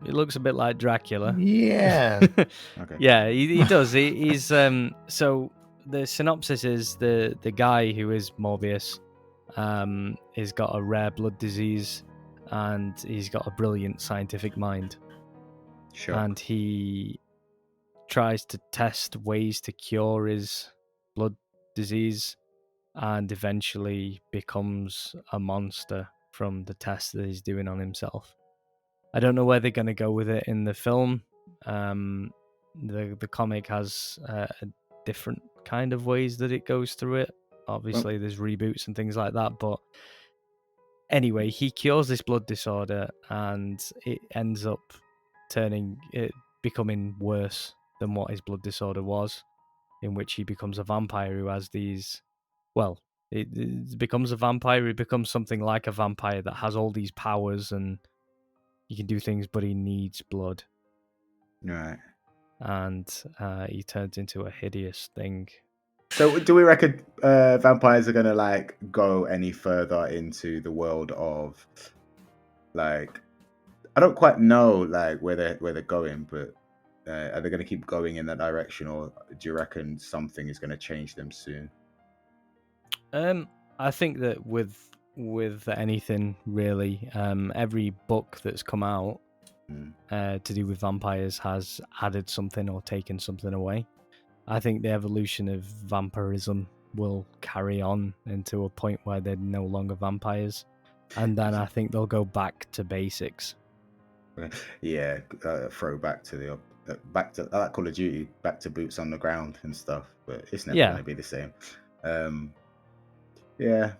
He looks a bit like Dracula. Yeah. Okay. Yeah, he does. He's so the synopsis is the guy who is Morbius has got a rare blood disease and he's got a brilliant scientific mind. Sure. And he tries to test ways to cure his blood disease and eventually becomes a monster from the test that he's doing on himself. I don't know where they're going to go with it in the film. The comic has a different kind of ways that it goes through it. Obviously, there's reboots and things like that. But anyway, he cures this blood disorder and it ends up becoming worse than what his blood disorder was, in which he becomes a vampire who has these... Well, it becomes a vampire. It becomes something like a vampire that has all these powers and he can do things, but he needs blood. Right. And he turns into a hideous thing. So do we reckon vampires are going to like go any further into the world of like I don't quite know like where they're going, but are they going to keep going in that direction, or do you reckon something is going to change them soon? I think that with anything really, every book that's come out to do with vampires has added something or taken something away. I think the evolution of vampirism will carry on into a point where they're no longer vampires, and then I think they'll go back to basics. Yeah, throwback to the back to like Call of Duty, back to boots on the ground and stuff. But it's never going to be the same. Yeah,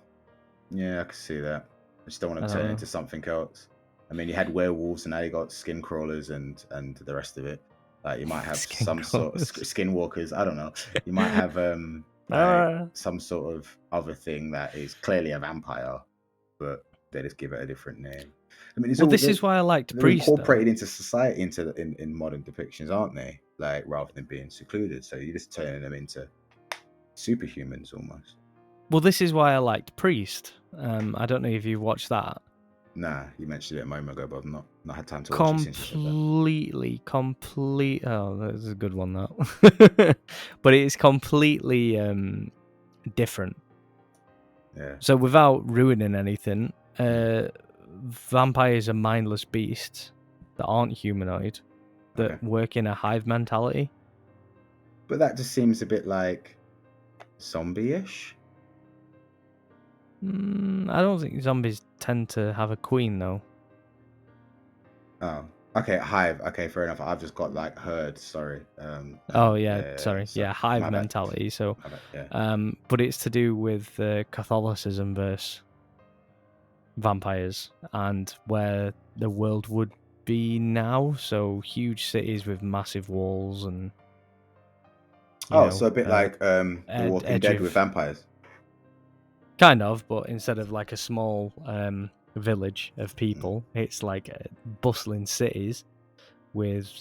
I can see that. I just don't want to turn into something else. I mean, you had werewolves, and now you got skin crawlers and the rest of it. Like you might have sort of skinwalkers. I don't know. You might have some sort of other thing that is clearly a vampire, but they just give it a different name. I mean, this is why I liked Priest. Incorporated into society, in modern depictions, aren't they? Like rather than being secluded, so you're just turning them into superhumans almost. Well, this is why I liked Priest. I don't know if you watched that. Nah, you mentioned it a moment ago, but I've not had time to watch it since you said that. Oh, that's a good one, that. But it's completely different. Yeah. So without ruining anything, vampires are mindless beasts that aren't humanoid, that work in a hive mentality. But that just seems a bit like zombie-ish. I don't think zombies tend to have a queen, though. Oh, okay, hive. Okay, fair enough. I've just got like herd. Sorry. Hive mentality. So, but it's to do with Catholicism versus vampires and where the world would be now. So huge cities with massive walls and. So a bit like The Walking Dead with vampires. Kind of, but instead of like a small village of people, it's like bustling cities with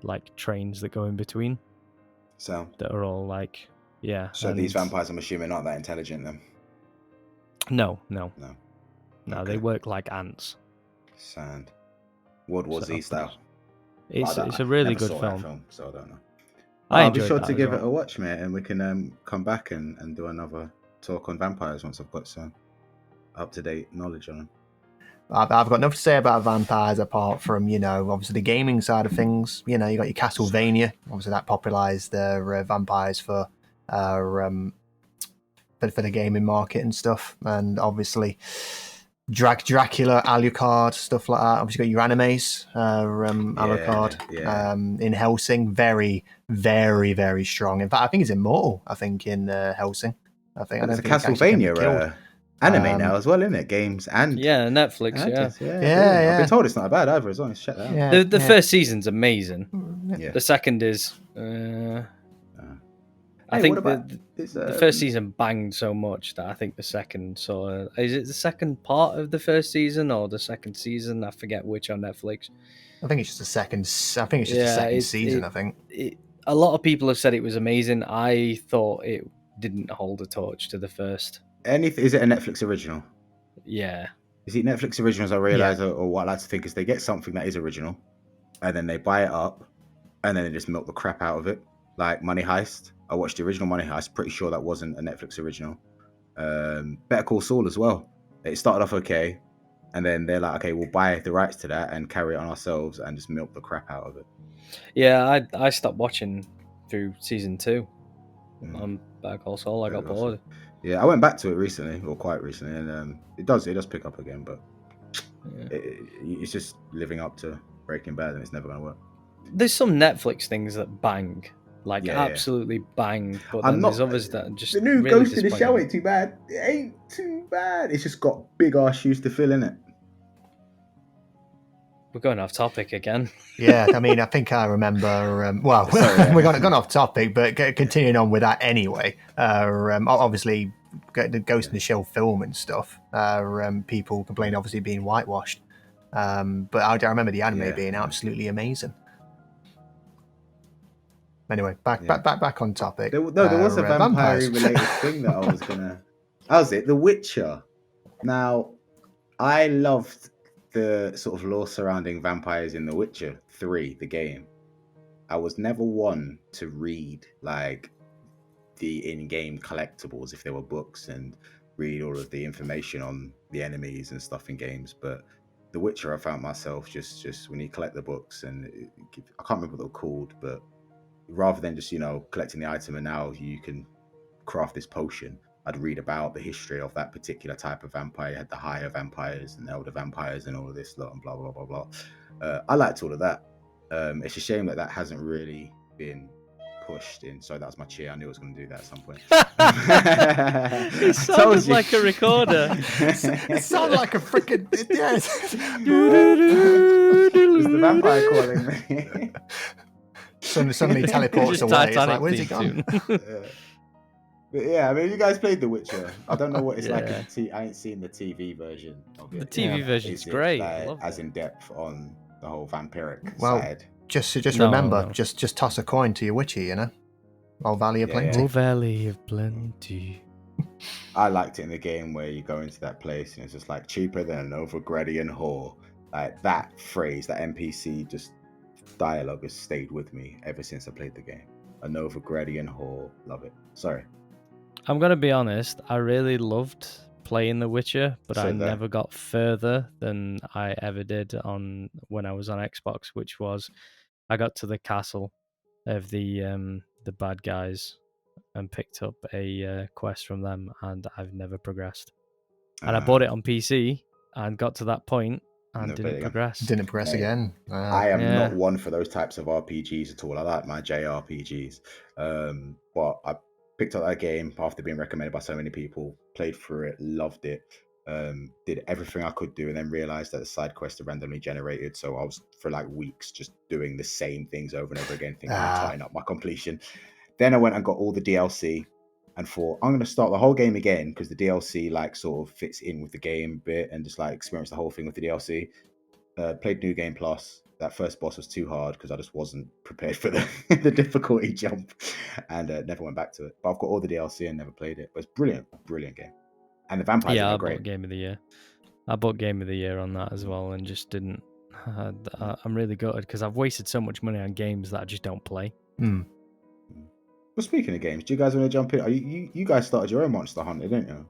like trains that go in between. So that are all like, yeah. So these vampires, I'm assuming, aren't that intelligent then? No, they work like ants. Sand. World War Z style. It's a really good film. So I don't know. I'll be sure to give it a watch, mate, and we can come back and do another talk on vampires once I've got some up-to-date knowledge on them. I've got nothing to say about vampires apart from, obviously the gaming side of things. You got your Castlevania. Obviously that popularised the vampires for the gaming market and stuff. And obviously Dracula, Alucard, stuff like that. Obviously got your animes, Alucard. In Helsing, very, very, very strong. In fact, I think he's immortal, in Helsing. It's a Castlevania anime now as well, isn't it? Games and Netflix. I've been told it's not bad either. As long as check that out. The first season's amazing. Yeah. The second is. I think the first season banged so much that I think the second is it the second part of the first season or the second season? I forget which on Netflix. I think it's just the second. I think it's just the second season. I think a lot of people have said it was amazing. I thought it didn't hold a torch to the first. Is it a Netflix original? Yeah. Is it Netflix originals? I realise, or what I like to think is they get something that is original, and then they buy it up, and then they just milk the crap out of it. Like Money Heist. I watched the original Money Heist. Pretty sure that wasn't a Netflix original. Better Call Saul as well. It started off okay, and then they're like, okay, we'll buy the rights to that and carry it on ourselves and just milk the crap out of it. Yeah, I stopped watching through season 2 on Better Call Saul. I got bored. Yeah, I went back to it recently, or quite recently, and it does pick up again, but it's just living up to Breaking Bad, and it's never going to work. There's some Netflix things that bang. Absolutely bang. But then there's others that just. The new really Ghost in the Shell ain't too bad. It ain't too bad. It's just got big ass shoes to fill, in it. We're going off topic again. Yeah, I mean, I think I remember. We're gone off topic, but continuing on with that anyway. Obviously, the Ghost in the Shell film and stuff. People complain, obviously, being whitewashed. But I remember the anime being absolutely amazing. Anyway, back on topic. There was a vampire-related thing that I was gonna. How's it? The Witcher. Now, I loved the sort of lore surrounding vampires in The Witcher 3, the game, I was never one to read like the in-game collectibles if there were books and read all of the information on the enemies and stuff in games. But The Witcher, I found myself just when you collect the books, and I can't remember what they're called, but rather than just collecting the item and now you can craft this potion, I'd read about the history of that particular type of vampire. You had the higher vampires and elder vampires and all of this lot and blah blah blah blah. I liked all of that. It's a shame that hasn't really been pushed in. So that was my cheer. I knew I was going to do that at some point. It sounded like a recorder. It sounded like a freaking yes. It's the vampire calling me. Suddenly teleports Just away. It's Titanic like, where's he theme gone? tune. But yeah, I mean, you guys played The Witcher. I don't know what it's like. Yeah. I ain't seen the TV version of it. The TV version's great. Like, Loved as it. in depth on the whole vampiric Well, side. Just No, remember, no. just toss a coin to your witchy, Old Valley of Yeah, Plenty. Oh, Valley of Plenty. I liked it in the game where you go into that place and it's just like cheaper than an Novigradian whore. Like that phrase, that NPC just dialogue has stayed with me ever since I played the game. A Novigradian whore. Love it. Sorry. I'm going to be honest, I really loved playing The Witcher, but So I there. never got further than I ever did when I was on Xbox, which was I got to the castle of the bad guys and picked up a quest from them, and I've never progressed. And I bought it on PC and got to that point and Never played didn't again. progress. Didn't progress Mate, again. I am Yeah. not one for those types of RPGs at all. I like my JRPGs. But I picked up that game after being recommended by so many people, played through it, loved it, did everything I could do, and then realized that the side quests are randomly generated. So I was for like weeks just doing the same things over and over again, thinking I'm tying up my completion. Then I went and got all the DLC and thought, I'm going to start the whole game again because the DLC like sort of fits in with the game bit and just like experience the whole thing with the DLC. Played New Game Plus. That first boss was too hard because I just wasn't prepared for the difficulty jump, and never went back to it. But I've got all the DLC and never played it. But it's brilliant game. And the vampires Yeah, are I great. bought Game of the Year. I bought Game of the Year on that as well, and just didn't. I'm really gutted because I've wasted so much money on games that I just don't play. Mm. Well, speaking of games, do you guys want to jump in? You guys started your own Monster Hunter, didn't you?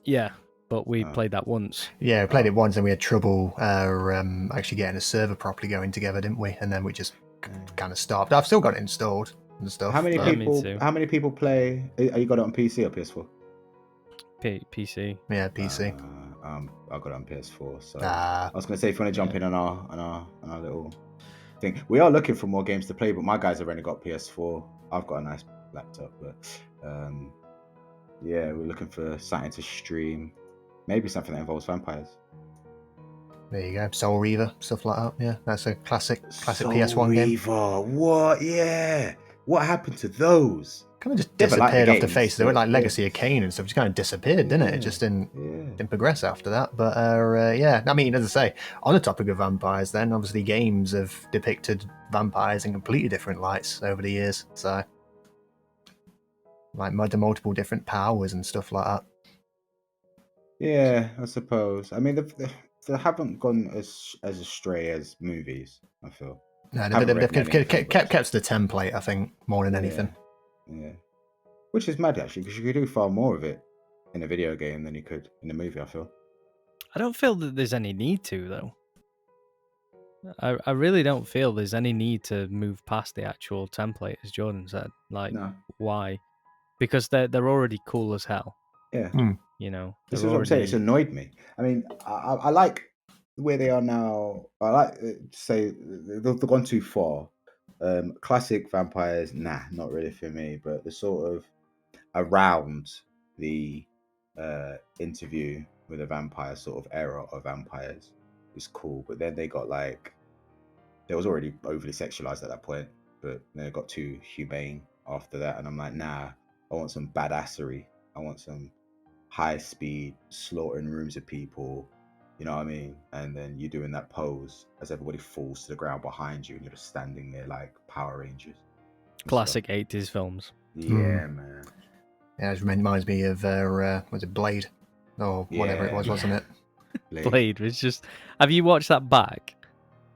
Yeah, but we Oh. played that once. Yeah, we played it once and we had trouble actually getting a server properly going together, didn't we? And then we just kind of stopped. I've still got it installed and stuff. How many Yeah, me people? too. How many people play? Are you got it on PC or PS4? PC. Yeah, PC. I got it on PS4. So Ah, I was going to say, if you want to jump in on our little thing, we are looking for more games to play, but my guys have only got PS4. I've got a nice laptop, but yeah, we're looking for something to stream. Maybe something that involves vampires. there you go. Soul Reaver, stuff like that. Yeah, that's a classic Soul PS1 game. Reaver. What? Yeah. What happened to those? Kind of just Yeah, but like the disappeared off the games, face. They were like yeah. Legacy of Kain and stuff. Just kind of disappeared, didn't it? It just didn't progress after that. But yeah, I mean, as I say, on the topic of vampires, then obviously games have depicted vampires in completely different lights over the years. So, like multiple different powers and stuff like that. Yeah, I suppose. I mean, they haven't gone as astray as movies, I feel. No, Haven't they've read many of them, kept but- to the template, I think, more than anything. Yeah. Which is mad, actually, because you could do far more of it in a video game than you could in a movie, I feel. I don't feel that there's any need to, though. I really don't feel there's any need to move past the actual template, as Jordan said. Like, No. why? Because they're already cool as hell. Yeah. You know, This is they're what I'm saying. It's already- annoyed me. I mean, I like where they are now. I like to say they've gone too far. Classic vampires, nah, not really for me. But the sort of around the interview with a vampire sort of era of vampires is cool. But then they got like, they was already overly sexualized at that point. But then it got too humane after that. And I'm like, nah, I want some badassery. I want some high speed slaughtering rooms of people, you know what I mean? And then you're doing that pose as everybody falls to the ground behind you and you're just standing there like Power Rangers. and classic 80s films. stuff. Yeah, man. Yeah, it reminds me of was it Blade or whatever it was, Yeah. wasn't it? Blade was just. Have you watched that back?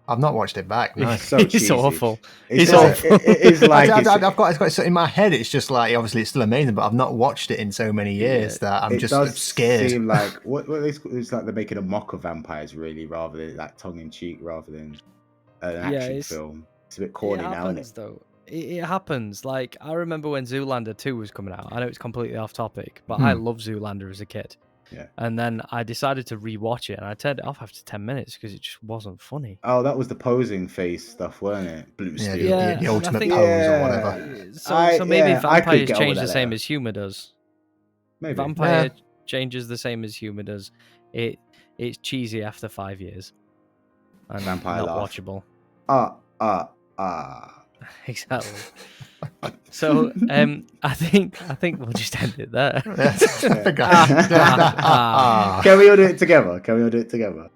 I've not watched it back. No. So It's cheesy. awful. It's It's awful. It is like I've got it in my head. It's just like obviously it's still amazing, but I've not watched it in so many years that I'm it just does scared. seem like it's like they're making a mock of vampires, really, rather than like tongue in cheek, rather than an action film. It's a bit corny now, isn't it? Though. It happens. Like I remember when Zoolander 2 was coming out. I know it's completely off topic, but I loved Zoolander as a kid. Yeah. And then I decided to rewatch it, and I turned it off after 10 minutes because it just wasn't funny. Oh, that was the posing face stuff, weren't it? Blue steel. The ultimate pose or whatever. So maybe I could vampires get change over the that same now. as humor does. Maybe. Vampire changes the same as humor does. It's cheesy after 5 years. And Vampire not laugh. watchable. Exactly. So I think we'll just end it there. Can we all do it together?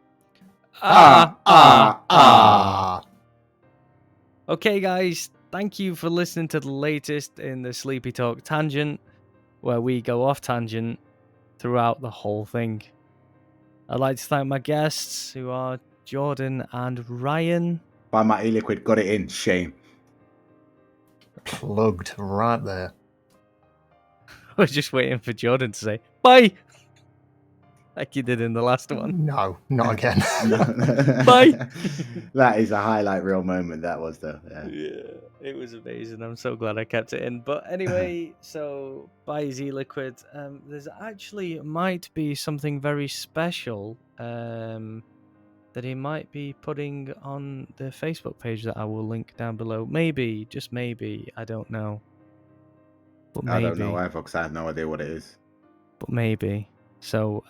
Okay, guys, thank you for listening to the latest in the Sleepy Talk tangent, where we go off tangent throughout the whole thing. I'd like to thank my guests, who are Jordan and Ryan. Buy my e-liquid, got it in. Shame. Plugged right there. I was just waiting for Jordan to say bye, like you did in the last one. No, not again. Bye. That is a highlight reel moment. That was though. Yeah, it was amazing. I'm so glad I kept it in. But anyway, so buy Z-Liquid. There's actually might be something very special that he might be putting on the Facebook page that I will link down below. Maybe, just maybe. I don't know. But maybe. I don't know either because I have no idea what it is. But maybe. So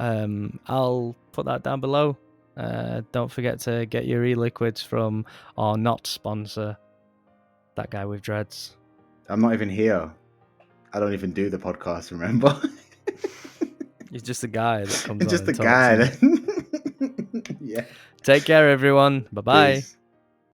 I'll put that down below. Don't forget to get your e-liquids from our not sponsor, that guy with dreads. I'm not even here. I don't even do the podcast, remember? He's just a guy that comes on. Just and a guy. talks. Yeah. Take care, everyone. Bye-bye. Peace.